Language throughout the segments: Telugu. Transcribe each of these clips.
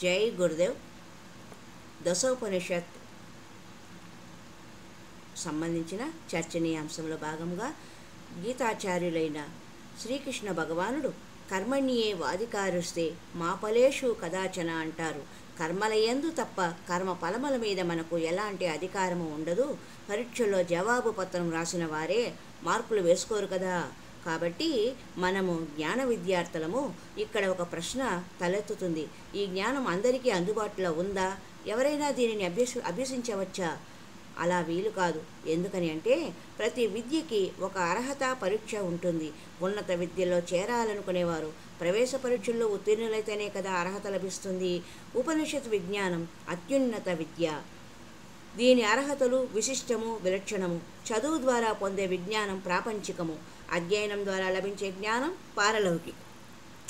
జై గురుదేవ్. దశోపనిషత్ సంబంధించిన చర్చనీయాంశంలో భాగంగా గీతాచార్యులైన శ్రీకృష్ణ భగవానుడు కర్మణ్యే వాధికారుస్తే మా ఫలేషు కదాచన అంటారు. కర్మలయందు తప్ప కర్మ ఫలముల మీద మనకు ఎలాంటి అధికారము ఉండదు. పరీక్షల్లో జవాబు పత్రం రాసిన వారే మార్కులు వేసుకోరు కదా. కాబట్టి మనము జ్ఞాన విద్యార్థులము. ఇక్కడ ఒక ప్రశ్న తలెత్తుతుంది. ఈ జ్ఞానం అందరికీ అందుబాటులో ఉందా? ఎవరైనా దీనిని అభ్యసించవచ్చా? అలా వీలు కాదు. ఎందుకని అంటే ప్రతి విద్యకి ఒక అర్హత పరీక్ష ఉంటుంది. ఉన్నత విద్యలో చేరాలనుకునేవారు ప్రవేశ పరీక్షల్లో ఉత్తీర్ణులైతేనే కదా అర్హత లభిస్తుంది. ఉపనిషత్ విజ్ఞానం అత్యున్నత విద్య. దీని అర్హతలు విశిష్టము, విలక్షణము. చదువు ద్వారా పొందే విజ్ఞానం ప్రాపంచికము. అధ్యయనం ద్వారా లభించే జ్ఞానం పారలౌకిక,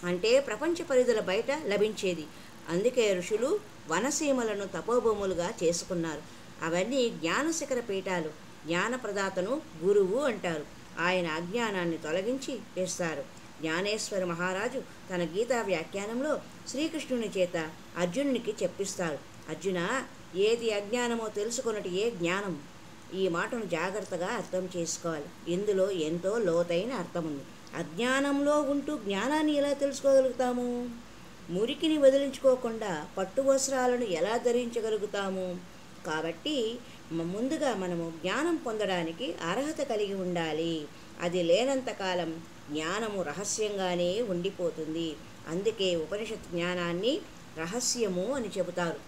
అంటే ప్రపంచ పరిధుల బయట లభించేది. అందుకే ఋషులు వనసీమలను తపోభూములుగా చేసుకున్నారు. అవన్నీ జ్ఞానశిఖర పీఠాలు. జ్ఞానప్రదాతను గురువు అంటారు. ఆయన అజ్ఞానాన్ని తొలగించి వేస్తారు. జ్ఞానేశ్వర మహారాజు తన గీతా వ్యాఖ్యానంలో శ్రీకృష్ణుని చేత అర్జునునికి చెప్పిస్తాడు. అర్జున, ఏది అజ్ఞానమో తెలుసుకొనుట ఏ జ్ఞానం. ఈ మాటను జాగ్రత్తగా అర్థం చేసుకోవాలి. ఇందులో ఎంతో లోతైన అర్థం ఉంది. అజ్ఞానంలో ఉంటూ జ్ఞానాన్ని ఎలా తెలుసుకోగలుగుతాము? మురికిని వదిలించుకోకుండా పట్టు వస్త్రాలను ఎలా ధరించగలుగుతాము? కాబట్టి ముందుగా మనము జ్ఞానం పొందడానికి అర్హత కలిగి ఉండాలి. అది లేనంతకాలం జ్ఞానము రహస్యంగానే ఉండిపోతుంది. అందుకే ఉపనిషత్ జ్ఞానాన్ని రహస్యము అని చెబుతారు.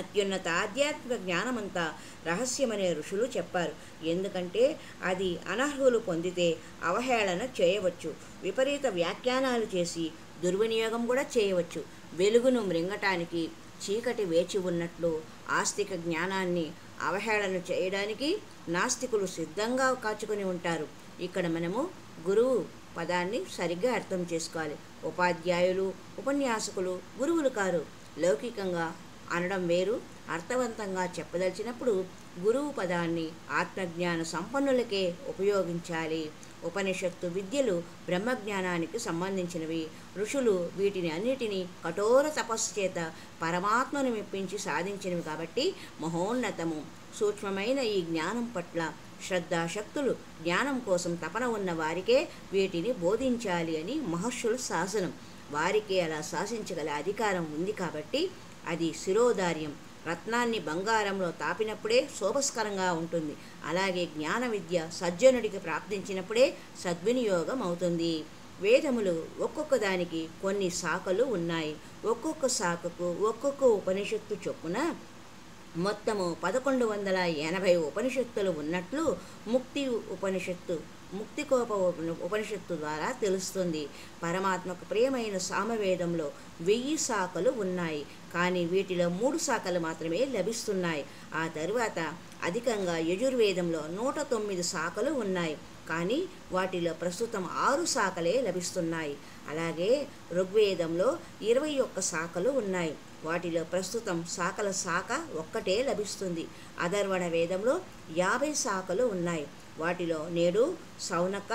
అత్యున్నత ఆధ్యాత్మిక జ్ఞానమంతా రహస్యమనే ఋషులు చెప్పారు. ఎందుకంటే అది అనర్హులు పొందితే అవహేళన చేయవచ్చు, విపరీత వ్యాఖ్యానాలు చేసి దుర్వినియోగం కూడా చేయవచ్చు. వెలుగును మృంగటానికి చీకటి వేచి ఉన్నట్లు ఆస్తిక జ్ఞానాన్ని అవహేళన చేయడానికి నాస్తికులు సిద్ధంగా కాచుకొని ఉంటారు. ఇక్కడ మనము గురువు పదాన్ని సరిగ్గా అర్థం చేసుకోవాలి. ఉపాధ్యాయులు, ఉపన్యాసకులు గురువులు కారు. లౌకికంగా అనడం వేరు. అర్థవంతంగా చెప్పదలిచినప్పుడు గురువు పదాన్ని ఆత్మజ్ఞాన సంపన్నులకే ఉపయోగించాలి. ఉపనిషత్తు విద్యలు బ్రహ్మజ్ఞానానికి సంబంధించినవి. ఋషులు వీటిని అన్నిటినీ కఠోర తపస్సు చేత పరమాత్మను మెప్పించి సాధించినవి కాబట్టి మహోన్నతము. సూక్ష్మమైన ఈ జ్ఞానం పట్ల శ్రద్ధాశక్తులు, జ్ఞానం కోసం తపన ఉన్న వారికే వీటిని బోధించాలి అని మహర్షుల శాసనం. వారికే అలా శాసించగల అధికారం ఉంది కాబట్టి అది శిరోధార్యం. రత్నాన్ని బంగారంలో తాపినప్పుడే శోభస్కరంగా ఉంటుంది. అలాగే జ్ఞాన విద్య సజ్జనుడికి ప్రాప్తించినప్పుడే సద్వినియోగం అవుతుంది. వేదములు ఒక్కొక్క దానికి కొన్ని శాఖలు ఉన్నాయి. ఒక్కొక్క శాఖకు ఒక్కొక్క ఉపనిషత్తు చొప్పున మొత్తము 1180 ఉపనిషత్తులు ఉన్నట్లు ముక్తి ఉపనిషత్తు, ముక్తికోప ఉపనిషత్తు ద్వారా తెలుస్తుంది. పరమాత్మకు ప్రియమైన సామవేదంలో 1000 శాఖలు ఉన్నాయి. కానీ వీటిలో 3 శాఖలు మాత్రమే లభిస్తున్నాయి. ఆ తరువాత అధికంగా యజుర్వేదంలో 109 శాఖలు ఉన్నాయి. కానీ వాటిలో ప్రస్తుతం 6 శాఖలే లభిస్తున్నాయి. అలాగే ఋగ్వేదంలో 21 శాఖలు ఉన్నాయి. వాటిలో ప్రస్తుతం శాఖల శాఖ ఒక్కటే లభిస్తుంది. అథర్వణ వేదంలో 50 శాఖలు ఉన్నాయి. వాటిలో నేడు సౌనక,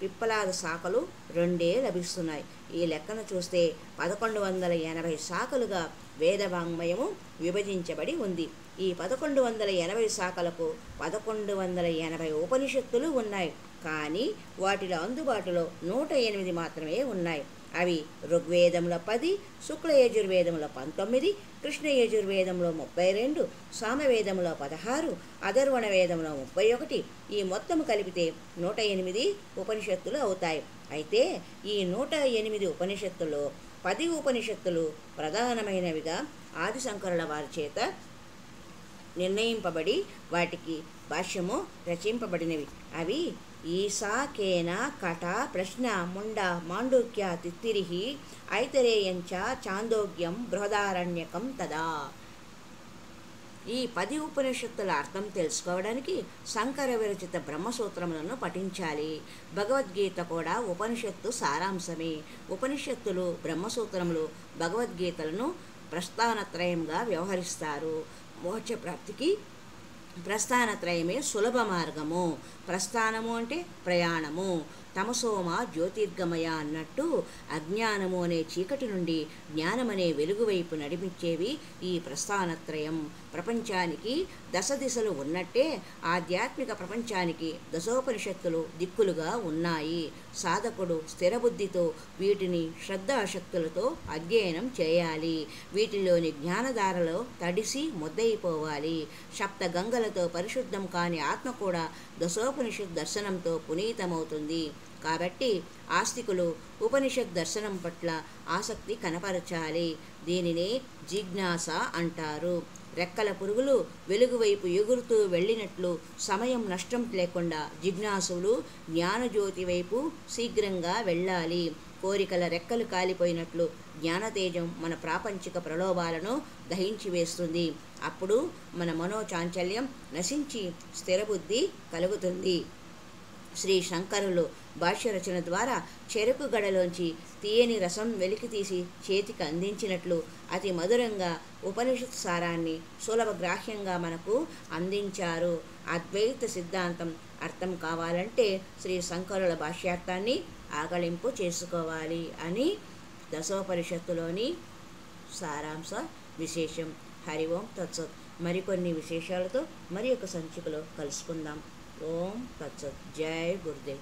పిప్పలాద శాఖలు 2 లభిస్తున్నాయి. ఈ లెక్కను చూస్తే 1180 శాఖలుగా వేదవాంగ్మయము విభజించబడి ఉంది. ఈ 1180 శాఖలకు 1180 ఉపనిషత్తులు ఉన్నాయి. కానీ వాటిలో అందుబాటులో 108 మాత్రమే ఉన్నాయి. అవి ఋగ్వేదంలో 10, శుక్ల యజుర్వేదంలో 19, కృష్ణ యజుర్వేదంలో 32, సామవేదంలో 16, అథర్వణ వేదంలో 31. ఈ మొత్తం కలిపితే 108 ఉపనిషత్తులు అవుతాయి. అయితే ఈ 108 ఉపనిషత్తుల్లో 10 ఉపనిషత్తులు ప్రధానమైనవిగా ఆదిశంకరుల వారి చేత నిర్ణయింపబడి వాటికి భాష్యము రచింపబడినవి. అవి ఈశా, కేన, కట, ప్రశ్న, ముండ, మాండూక్య, తిత్తిరిహి, ఐతరేయంచ, చాందోగ్యం, బృహదారణ్యకం తదా. ఈ 10 ఉపనిషత్తుల అర్థం తెలుసుకోవడానికి శంకర విరచిత బ్రహ్మసూత్రములను పఠించాలి. భగవద్గీత కూడా ఉపనిషత్తు సారాంశమే. ఉపనిషత్తులు, బ్రహ్మసూత్రములు భగవద్గీతలను ప్రస్థానత్రయంగా వ్యవహరిస్తారు. మోక్షప్రాప్తికి ప్రస్థానత్రయమే సులభ మార్గము. ప్రస్థానము అంటే ప్రయాణము, తమసోమ జ్యోతిర్గమయ అన్నట్టు అజ్ఞానము అనే చీకటి నుండి జ్ఞానమనే వెలుగు వైపు నడిపించేవి ఈ ప్రస్థానత్రయం. ప్రపంచానికి దశ దిశలు ఉన్నట్టే ఆధ్యాత్మిక ప్రపంచానికి దశోపనిషత్తులు దిక్కులుగా ఉన్నాయి. సాధకుడు స్థిరబుద్ధితో వీటిని శ్రద్ధాశక్తులతో అధ్యయనం చేయాలి. వీటిలోని జ్ఞానధారలో తడిసి ముద్దయిపోవాలి. సప్త గంగలతో పరిశుద్ధం కాని ఆత్మ కూడా దశోపనిషత్ దర్శనంతో పునీతమవుతుంది. కాబట్టి ఆస్తికులు ఉపనిషత్ దర్శనం పట్ల ఆసక్తి కనపరచాలి. దీనినే జిజ్ఞాస అంటారు. రెక్కల పురుగులు వెలుగువైపు ఎగురుతూ వెళ్ళినట్లు సమయం నష్టం లేకుండా జిజ్ఞాసులు జ్ఞానజ్యోతి వైపు శీఘ్రంగా వెళ్ళాలి. కోరికల రెక్కలు కాలిపోయినట్లు జ్ఞానతేజం మన ప్రాపంచిక ప్రలోభాలను దహించి వేస్తుంది. అప్పుడు మన మనోచాంచల్యం నశించి స్థిరబుద్ధి కలుగుతుంది. శ్రీ శంకరులు భాష్య రచన ద్వారా చెరుకు గడలోంచి తీయని రసం వెలికితీసి చేతికి అందించినట్లు అతి మధురంగా ఉపనిషత్ సారాన్ని సులభ గ్రాహ్యంగా మనకు అందించారు. అద్వైత సిద్ధాంతం అర్థం కావాలంటే శ్రీ శంకరుల భాష్యార్థాన్ని ఆకళింపు చేసుకోవాలి అని దశోపనిషత్తులోని సారాంశ విశేషం. హరి ఓం తత్సత్. మరికొన్ని విశేషాలతో మరి ఒక సంచికలో కలుసుకుందాం. ఓం తత్సత్. జై గురుదేవ్.